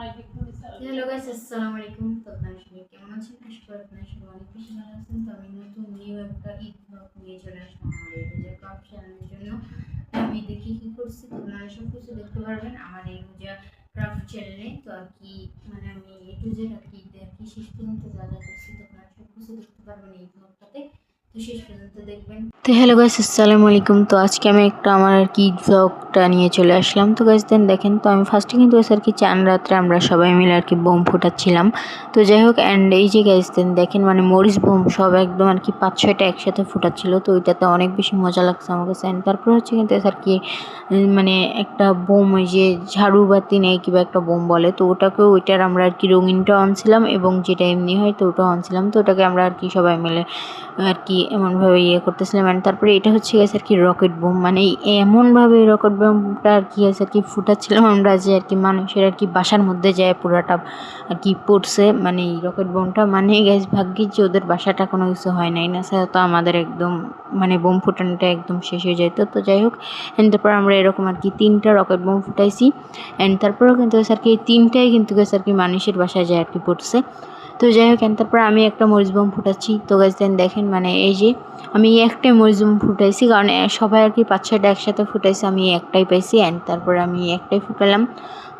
Hello guys, আসসালামু আলাইকুম। তো আপনারা সবাই কেমন আছেন? আশা করি আপনারা সবাই অনেক বেশি ভালো আছেন। তো আমি নতুন নিউ একটা ঈদ ব্লগ নিয়ে চলে আসলাম আমার এই রোজা ক্রাফট চ্যানেলের জন্য। আমি দেখি কি করছি, তো আপনারা সব কিছু দেখতে পারবেন আমার এই রোজা ক্রাফট চ্যানেলে। তো আর কি মানে আমি এ টু জেড আর কি শেষ পর্যন্ত যা যা করছি, তো আপনারা সব কিছু দেখতে পারবেন এই ব্লগটাতে। তো শেষ পর্যন্ত দেখবেন। তো হ্যালো গাইস, আসসালামু আলাইকুম। তো আজকে আমি একটা আমার আর কি ব্লগটা নিয়ে চলে আসলাম। তো গাইস দেখেন, তো আমি ফার্স্টে কিন্তু আর কি চান রাত্রে আমরা সবাই মিলে আর কি বোম ফুটাচ্ছিলাম। তো যাই হোক, অ্যান্ড এই যে গাইস দেখেন মানে মরিচ বোম সব একদম আর কি 5-6টা একসাথে ফুটাচ্ছিল। তো ওইটাতে অনেক বেশি মজা লাগছে আমার কাছে। অ্যান্ড তারপর হচ্ছে কিন্তু আর কি মানে একটা বোম, ওই যে ঝাড়ু বাতি নেই কিংবা একটা বোম বলে, তো ওটাকেও ওইটার আমরা আর কি রঙিনটাও আনছিলাম এবং যেটা এমনি হয় তো ওটাও আনছিলাম। তো ওটাকে আমরা আর কি সবাই মিলে আর কি এমনভাবে করতেছিলাম। অ্যান্ড তারপরে এটা হচ্ছে গেছে আর কি রকেট বোম, মানে এমনভাবে রকেট বোমটা আর কি আছে আর কি ফুটাচ্ছিলাম আমরা যে আর কি মানুষের আর কি বাসার মধ্যে যায় পুরাটা আর কি পড়ছে, মানে এই রকেট বোমটা। মানে গ্যাস ভাগ্যিস যে ওদের বাসাটা কোনো কিছু হয় নাই, না স্যার তো আমাদের একদম মানে বোম ফুটানোটা একদম শেষ হয়ে যেত। তো যাই হোক, অ্যান্ড তারপর আমরা এরকম আর কি 3টা রকেট বোম ফুটাইছি। অ্যান্ড তারপরেও কিন্তু আর কি 3টাই কিন্তু আর কি মানুষের বাসায় যায় আর কি পড়ছে। তো যাই হোক, তারপর আমি একটা মরিচ বোম ফুটাচ্ছি। তো গাইস দেখেন মানে এই যে আমি একটাই মরিচ বোম ফুটাইছি, কারণ সবাই আর কি 5-6টা একসাথে ফুটাইছে, আমি একটাই পাইছি। অ্যান্ড তারপরে আমি একটাই ফুটালাম।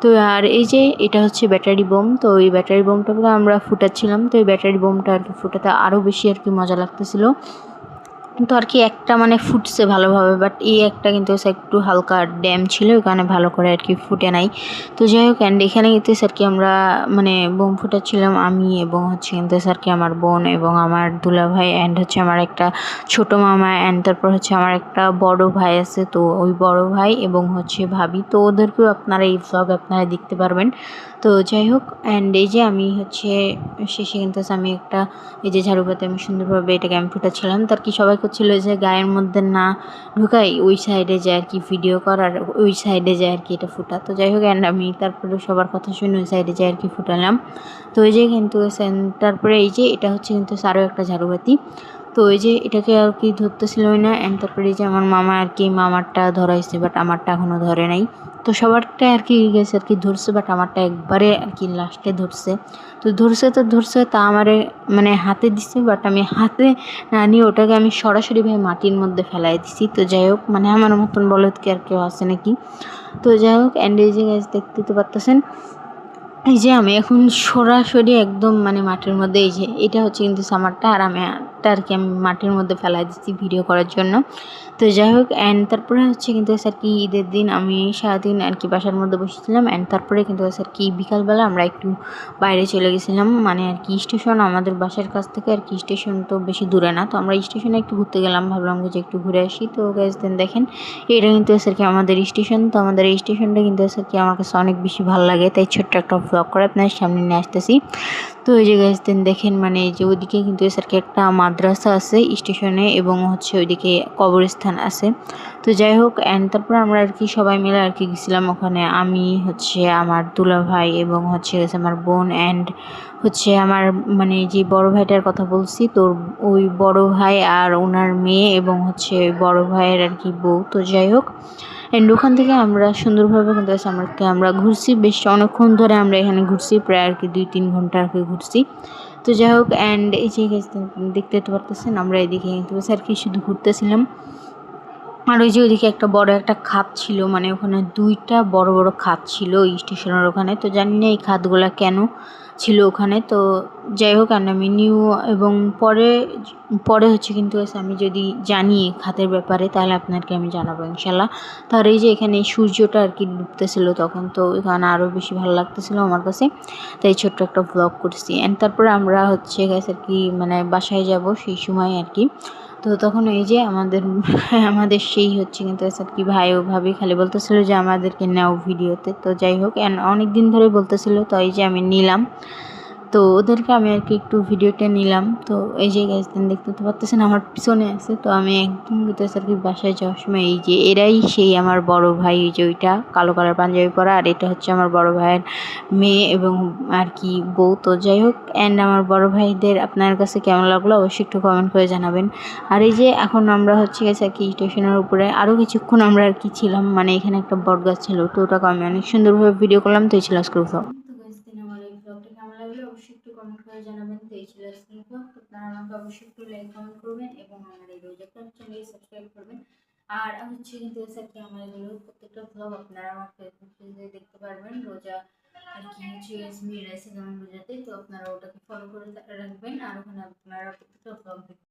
তো আর এই যে এটা হচ্ছে ব্যাটারি বোম। তো ওই ব্যাটারি বোমটাকে আমরা ফুটাচ্ছিলাম। তো এই ব্যাটারি বোমটা আর কি ফুটাতে আরও বেশি আর কি মজা লাগতেছিল। তো আর কি একটা মানে ফুটছে ভালোভাবে, বাট এই একটা কিন্তু একটু হালকা ড্যাম ছিল, ওখানে ভালো করে আর কি ফুটে নাই। তো যাই হোক, অ্যান্ড এখানে কিন্তু আর কি আমরা মানে বোম ফুটাচ্ছিলাম আমি এবং হচ্ছে কিন্তু আর কি আমার বোন এবং আমার দুলাভাই, অ্যান্ড হচ্ছে আমার একটা ছোট মামা, অ্যান্ড তারপর হচ্ছে আমার একটা বড় ভাই আছে। তো ওই বড় ভাই এবং হচ্ছে ভাবি, তো ওদেরকেও আপনারা এই ব্লগ আপনারা দেখতে পারবেন। তো যাই হোক, অ্যান্ড এই যে আমি হচ্ছে শেষে কিন্তু আমি একটা এই যে ঝাড়ুপাতে আমি সুন্দরভাবে এটাকে আমি ফুটাচ্ছিলাম। তার কি সবাই করছিল যে গায়ের মধ্যে না ঢুকাই ওই সাইডে যায় আর কি ভিডিও করার, ওই সাইডে যায় আর কি এটা ফুটা। তো যাই হোক, অ্যান্ড আমি তারপরে সবার কথা শুনে ওই সাইডে যায় আর কি ফুটালাম। তো ওই যে কিন্তু তারপরে এই যে এটা হচ্ছে কিন্তু আরও একটা ঝাড়ুবাতি। তো ওই যে এটাকে আর কি ধরতেছিল না। অ্যান্ড তারপরে এই যে আমার মামা আর কি মামারটা ধরাইছে, বাট আমারটা এখনও ধরে নাই। তো সবারটা আর কি গেছে আর কি ধরছে, বাট আমারটা একবারে আর কি লাস্টে ধরছে। তো ধরছে তা আমারে মানে হাতে দিছে, বাট আমি হাতে না নিয়ে ওটাকে আমি সরাসরিভাবে মাটির মধ্যে ফেলাই দিছি। তো যাই হোক, মানে আমার মতন বলদ কি আর কেউ আছে নাকি। তো যাই হোক, অ্যান্ড এই যে গাছ দেখতে তো পারতেছেন, এই যে আমি এখন সরাসরি একদম মানে মাটির মধ্যে, এই যে এটা হচ্ছে কিন্তু সামারটা, আর আমি আর কি আমি মাটির মধ্যে ফেলাই দিচ্ছি ভিডিও করার জন্য। তো যাই হোক, অ্যান্ড তারপরে হচ্ছে কিন্তু আর কি ঈদের দিন আমি সারাদিন আর কি বাসার মধ্যে বসেছিলাম। অ্যান্ড তারপরে কিন্তু আর কি বিকালবেলা আমরা একটু বাইরে চলে গেছিলাম, মানে আর কি স্টেশন আমাদের বাসার কাছ থেকে আর কি স্টেশন তো বেশি দূরে না। তো আমরা স্টেশনে একটু ঘুরতে গেলাম, ভাবলাম যে একটু ঘুরে আসি। তো গাইজ দেখেন এটা কিন্তু আর কি আমাদের স্টেশন। তো আমাদের এই স্টেশনটা কিন্তু আর কি আমার কাছে অনেক বেশি ভালো লাগে, তাই ছোট্ট একটা ব্লগ করে আপনার সামনে নিয়ে আসতেছি। তো এই যে গাইজ দেখেন মানে এই যে ওইদিকে কিন্তু আর কি একটা মাদ্রাসা আছে স্টেশনে এবং হচ্ছে ওইদিকে কবরস্থান আছে। তো যাই হোক, অ্যান্ড তারপর আমরা আর কি সবাই মিলে আর কি গেছিলাম ওখানে, আমি হচ্ছে আমার দুলাভাই এবং হচ্ছে আমার বোন, অ্যান্ড হচ্ছে আমার মানে যে বড় ভাইটার কথা বলছি, তোর ওই বড় ভাই আর ওনার মেয়ে এবং হচ্ছে বড় ভাইয়ের আর কি বউ। তো যাই হোক, অ্যান্ড ওখান থেকে আমরা সুন্দরভাবে কিন্তু আমরা ঘুরছি, বেশ অনেকক্ষণ ধরে আমরা এখানে ঘুরছি, প্রায় আর কি 2-3 ঘন্টা আর কি ঘুরছি। তো যাই হোক, অ্যান্ড এই যে দেখতে তো পারতেছেন আমরা এদিকে কিন্তু আর কি শুধু ঘুরতেছিলাম। আর ওই যে ওইদিকে একটা বড় একটা খাত ছিল, মানে ওখানে 2টা বড় বড় খাত ছিল ওই স্টেশনের ওখানে। তো জানি না এই খাতগুলা কেন ছিল ওখানে। তো যাই হোক, আমি নিউ এবং পরে পরে হচ্ছে কিন্তু আমি যদি জানি খাতের ব্যাপারে তাহলে আপনাকে আমি জানাবো ইনশাল্লাহ। তার এই যে এখানে সূর্যটা আর কি ডুবতেছিল তখন, তো এখানে আরও বেশি ভালো লাগতেছিল আমার কাছে, তাই ছোট্ট একটা ব্লগ করছি। অ্যান্ড তারপরে আমরা হচ্ছে গেছে আর কি মানে বাসায় যাব সেই সময় আর কি। তো তখন এই যে আমাদের সেই হচ্ছে কিন্তু আর কি ভাই ও ভাবি খালি বলতেছিল যে আমাদেরকে নাও ভিডিওতে। তো যাই হোক, অনেক দিন ধরে বলতেছিল, তো এই যে আমি নিলাম, তো ওদেরকে আমি আর কি একটু ভিডিওটা নিলাম। তো এই যে গাইজ দেখতে তো পারতেছেন আমার পিছনে আছে। তো আমি একদম আর কি বাসায় যাওয়ার সময় এই যে এরাই সেই আমার বড় ভাই, ওই যে ওইটা কালো কালার পাঞ্জাবি পরা, আর এটা হচ্ছে আমার বড় ভাইয়ের মেয়ে এবং আর কি বউ। তো যাই হোক, অ্যান্ড আমার বড় ভাইদের আপনার কাছে কেমন লাগলো অবশ্যই একটু কমেন্ট করে জানাবেন। আর এই যে এখন আমরা হচ্ছে গেছে আর কি স্টেশনের উপরে আরও কিছুক্ষণ আমরা আর কি ছিলাম, মানে এখানে একটা বট গাছ ছিল, তো ওটাকে আমি অনেক সুন্দরভাবে ভিডিও করলাম। তো এই ছিল আজকের ব্লগ। করে জানাবেন। তো এই ছিল আজকের ব্লগ। আপনারা আমাকে অবশ্যই একটু লাইক কমেন্ট করবেন এবং আমার এই রোজা ক্লাব চ্যানেলটি সাবস্ক্রাইব করবেন। আর হচ্ছে কিন্তু আজকে আমার এগুলো প্রত্যেকটা ব্লগ আপনারা আমার ফেসবুক পেজে দেখতে পারবেন। রোজা আর কি হচ্ছে ইয়াসমিন রাইসা যেমন রোজাতে, তো আপনারা ওটাকে ফলো করে রাখবেন আর ওখানে আপনারা প্রত্যেকটা ব্লগ